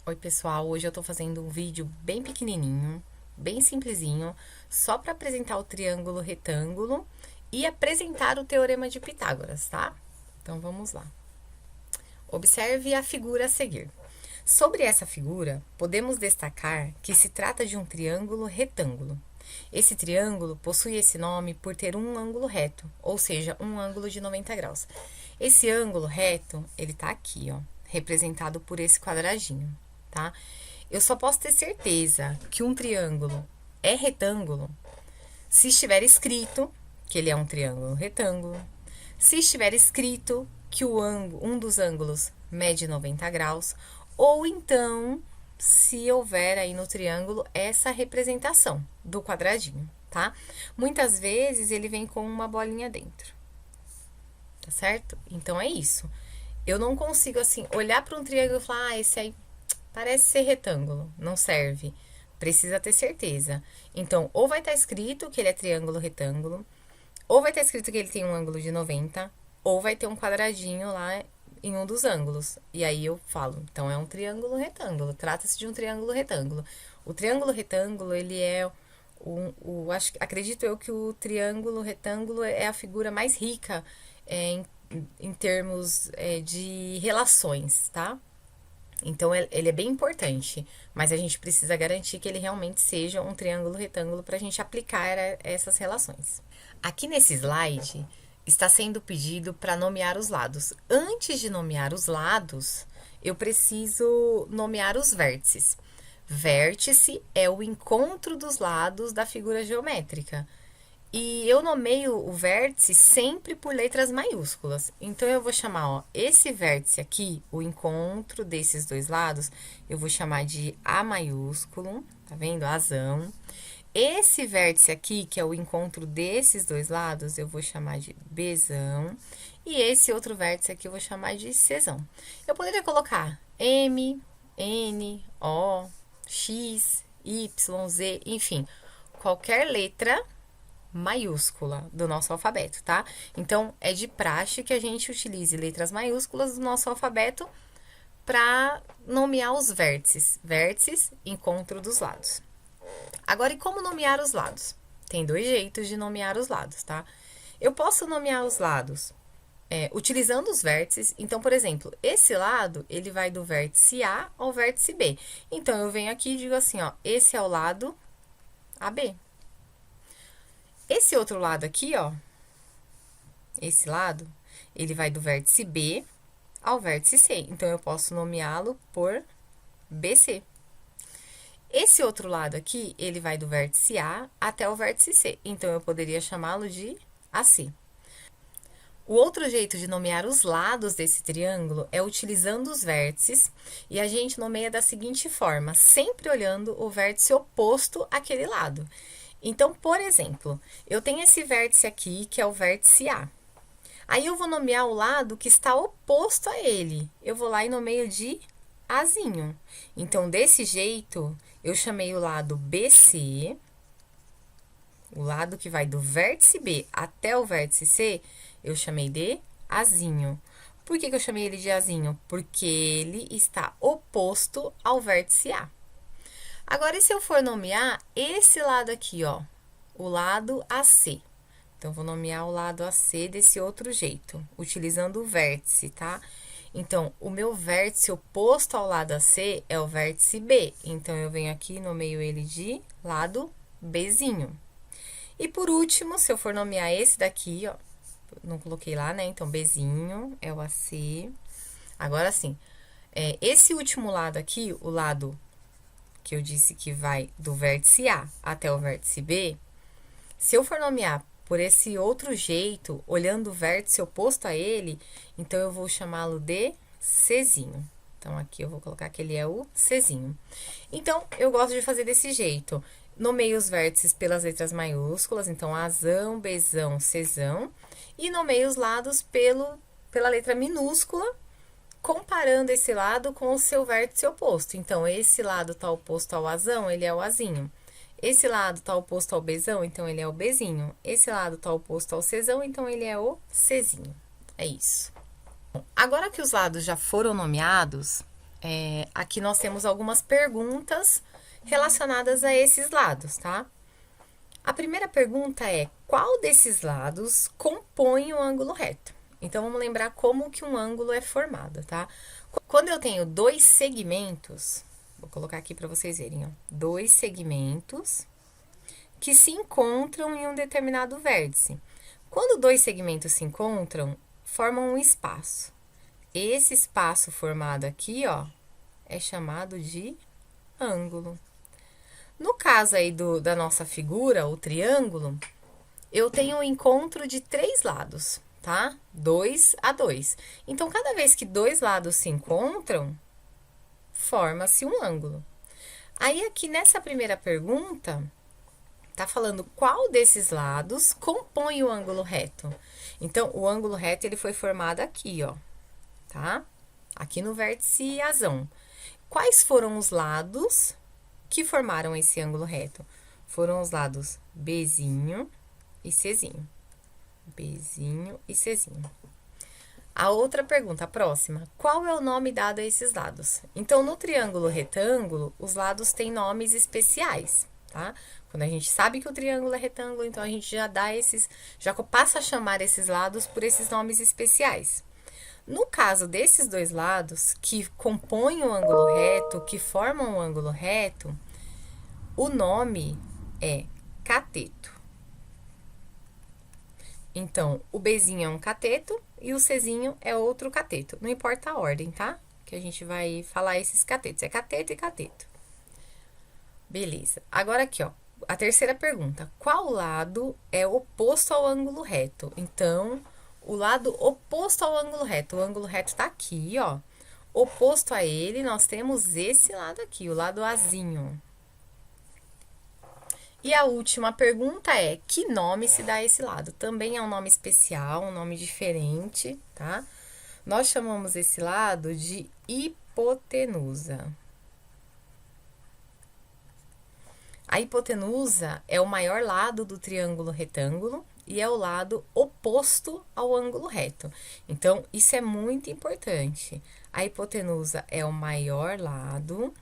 Oi, pessoal. Hoje eu tô fazendo um vídeo bem pequenininho, bem simplesinho, só para apresentar o triângulo retângulo e apresentar o teorema de Pitágoras, tá? Então vamos lá. Observe a figura a seguir. Sobre essa figura, podemos destacar que se trata de um triângulo retângulo. Esse triângulo possui esse nome por ter um ângulo reto, ou seja, um ângulo de 90 graus. Esse ângulo reto, ele tá aqui, ó, representado por esse quadradinho, tá? Eu só posso ter certeza que um triângulo é retângulo se estiver escrito que ele é um triângulo retângulo, se estiver escrito que um dos ângulos mede 90 graus, ou então se houver aí no triângulo essa representação do quadradinho, tá? Muitas vezes ele vem com uma bolinha dentro, tá certo? Então é isso. Eu não consigo assim olhar para um triângulo e falar, esse aí parece ser retângulo, não serve. Precisa ter certeza. Então, ou vai estar escrito que ele é triângulo retângulo, ou vai estar escrito que ele tem um ângulo de 90, ou vai ter um quadradinho lá em um dos ângulos. E aí eu falo, então é um triângulo retângulo. Trata-se de um triângulo retângulo. O triângulo retângulo, ele é acredito eu que o triângulo retângulo é a figura mais rica em termos de relações, tá? Então, ele é bem importante, mas a gente precisa garantir que ele realmente seja um triângulo retângulo para a gente aplicar essas relações. Aqui nesse slide, está sendo pedido para nomear os lados. Antes de nomear os lados, eu preciso nomear os vértices. Vértice é o encontro dos lados da figura geométrica. E eu nomeio o vértice sempre por letras maiúsculas. Então, eu vou chamar, ó, esse vértice aqui, o encontro desses dois lados, eu vou chamar de A maiúsculo, tá vendo? Azão. Esse vértice aqui, que é o encontro desses dois lados, eu vou chamar de Bzão. E esse outro vértice aqui eu vou chamar de Czão. Eu poderia colocar M, N, O, X, Y, Z, enfim, qualquer letra maiúscula do nosso alfabeto, tá? Então, é de praxe que a gente utilize letras maiúsculas do nosso alfabeto para nomear os vértices. Vértices, encontro dos lados. Agora, e como nomear os lados? Tem dois jeitos de nomear os lados, tá? Eu posso nomear os lados utilizando os vértices. Então, por exemplo, esse lado, ele vai do vértice A ao vértice B. Então, eu venho aqui e digo assim, ó, esse é o lado AB. Esse outro lado aqui, ó, esse lado, ele vai do vértice B ao vértice C. Então, eu posso nomeá-lo por BC. Esse outro lado aqui, ele vai do vértice A até o vértice C. Então, eu poderia chamá-lo de AC. O outro jeito de nomear os lados desse triângulo é utilizando os vértices, e a gente nomeia da seguinte forma, sempre olhando o vértice oposto àquele lado. Então, por exemplo, eu tenho esse vértice aqui, que é o vértice A. Aí, eu vou nomear o lado que está oposto a ele. Eu vou lá e nomeio de Azinho. Então, desse jeito, eu chamei o lado BC, o lado que vai do vértice B até o vértice C, eu chamei de Azinho. Por que eu chamei ele de Azinho? Porque ele está oposto ao vértice A. Agora, e se eu for nomear esse lado aqui, ó, o lado AC? Então, vou nomear o lado AC desse outro jeito, utilizando o vértice, tá? Então, o meu vértice oposto ao lado AC é o vértice B. Então, eu venho aqui e nomeio ele de lado Bzinho. E por último, se eu for nomear esse daqui, ó, não coloquei lá, né? Então, Bzinho é o AC. Agora sim, esse último lado aqui, o lado que eu disse que vai do vértice A até o vértice B, se eu for nomear por esse outro jeito, olhando o vértice oposto a ele, então eu vou chamá-lo de Czinho. Então, aqui eu vou colocar que ele é o Czinho. Então, eu gosto de fazer desse jeito. Nomeio os vértices pelas letras maiúsculas, então, Azão, Bzão, Czão. E nomeio os lados pela letra minúscula, comparando esse lado com o seu vértice oposto. Então, esse lado tá oposto ao Azão, ele é o Azinho. Esse lado tá oposto ao Bzão, então ele é o Bzinho. Esse lado tá oposto ao Czão, então ele é o Czinho. É isso. Agora que os lados já foram nomeados, Aqui nós temos algumas perguntas relacionadas a esses lados, tá? A primeira pergunta é: qual desses lados compõe o ângulo reto? Então, vamos lembrar como que um ângulo é formado, tá? Quando eu tenho dois segmentos, vou colocar aqui para vocês verem, ó, dois segmentos que se encontram em um determinado vértice. Quando dois segmentos se encontram, formam um espaço. Esse espaço formado aqui, ó, é chamado de ângulo. No caso aí da nossa figura, o triângulo, eu tenho um encontro de três lados, tá? 2 a 2. Então, cada vez que dois lados se encontram, forma-se um ângulo. Aí, aqui nessa primeira pergunta, tá falando qual desses lados compõe o ângulo reto. Então, o ângulo reto, ele foi formado aqui, ó, tá? Aqui no vértice azão. Quais foram os lados que formaram esse ângulo reto? Foram os lados Bzinho e Czinho. Bzinho e Czinho. A outra pergunta, a próxima. Qual é o nome dado a esses lados? Então, no triângulo retângulo, os lados têm nomes especiais, tá? Quando a gente sabe que o triângulo é retângulo, então a gente já passa a chamar esses lados por esses nomes especiais. No caso desses dois lados, que compõem o ângulo reto, que formam o ângulo reto, o nome é cateto. Então, o Bzinho é um cateto e o Czinho é outro cateto. Não importa a ordem, tá? Que a gente vai falar esses catetos. É cateto e cateto. Beleza. Agora aqui, ó. A terceira pergunta. Qual lado é oposto ao ângulo reto? Então, o lado oposto ao ângulo reto. O ângulo reto tá aqui, ó. Oposto a ele, nós temos esse lado aqui, o lado azinho. E a última pergunta é: que nome se dá a esse lado? Também é um nome especial, um nome diferente, tá? Nós chamamos esse lado de hipotenusa. A hipotenusa é o maior lado do triângulo retângulo e é o lado oposto ao ângulo reto. Então, isso é muito importante. A hipotenusa é o maior lado.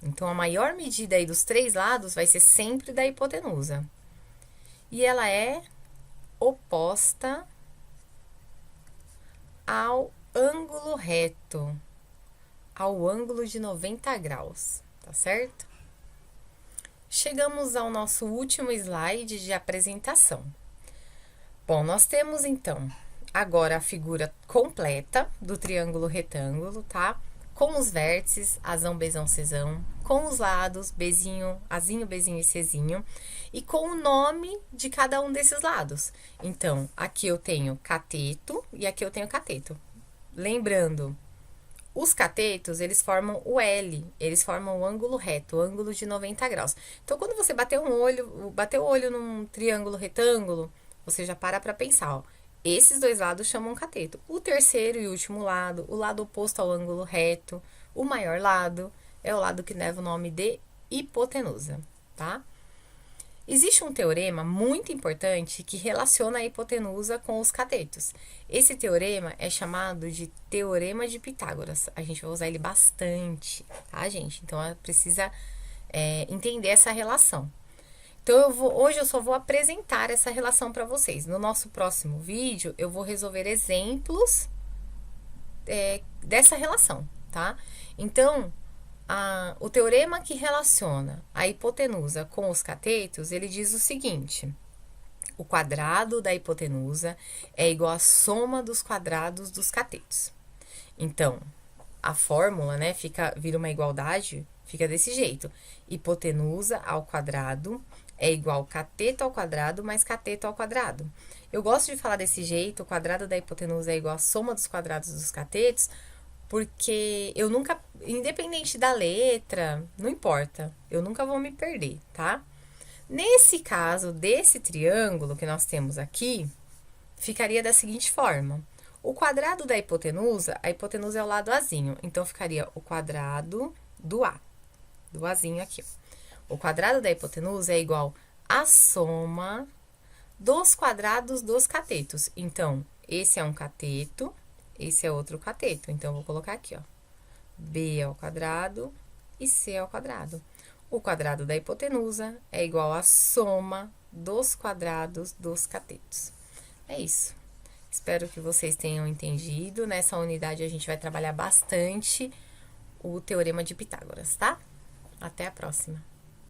Então, a maior medida aí dos três lados vai ser sempre da hipotenusa. E ela é oposta ao ângulo reto, ao ângulo de 90 graus, tá certo? Chegamos ao nosso último slide de apresentação. Bom, nós temos então agora a figura completa do triângulo retângulo, tá? Com os vértices, azão, bezão, cezão, com os lados, bezinho, azinho, bezinho e cezinho, e com o nome de cada um desses lados. Então, aqui eu tenho cateto e aqui eu tenho cateto. Lembrando, os catetos, eles formam o L, eles formam o ângulo reto, o ângulo de 90 graus. Então, quando você bateu o olho num triângulo retângulo, você já para pensar, ó. Esses dois lados chamam cateto. O terceiro e último lado, o lado oposto ao ângulo reto, o maior lado, é o lado que leva o nome de hipotenusa, tá? Existe um teorema muito importante que relaciona a hipotenusa com os catetos. Esse teorema é chamado de Teorema de Pitágoras. A gente vai usar ele bastante, tá, gente? Então, precisa entender essa relação. Então, hoje eu só vou apresentar essa relação para vocês. No nosso próximo vídeo, eu vou resolver exemplos dessa relação, tá? Então, o teorema que relaciona a hipotenusa com os catetos, ele diz o seguinte: o quadrado da hipotenusa é igual à soma dos quadrados dos catetos. Então, a fórmula, né, vira uma igualdade, fica desse jeito: hipotenusa ao quadrado é igual cateto ao quadrado mais cateto ao quadrado. Eu gosto de falar desse jeito: o quadrado da hipotenusa é igual à soma dos quadrados dos catetos, porque eu nunca, independente da letra, não importa, eu nunca vou me perder, tá? Nesse caso desse triângulo que nós temos aqui, ficaria da seguinte forma: o quadrado da hipotenusa, a hipotenusa é o lado azinho, então ficaria o quadrado do azinho aqui, ó. O quadrado da hipotenusa é igual à soma dos quadrados dos catetos. Então, esse é um cateto, esse é outro cateto. Então, eu vou colocar aqui, ó. B ao quadrado e C ao quadrado. O quadrado da hipotenusa é igual à soma dos quadrados dos catetos. É isso. Espero que vocês tenham entendido. Nessa unidade a gente vai trabalhar bastante o Teorema de Pitágoras, tá? Até a próxima!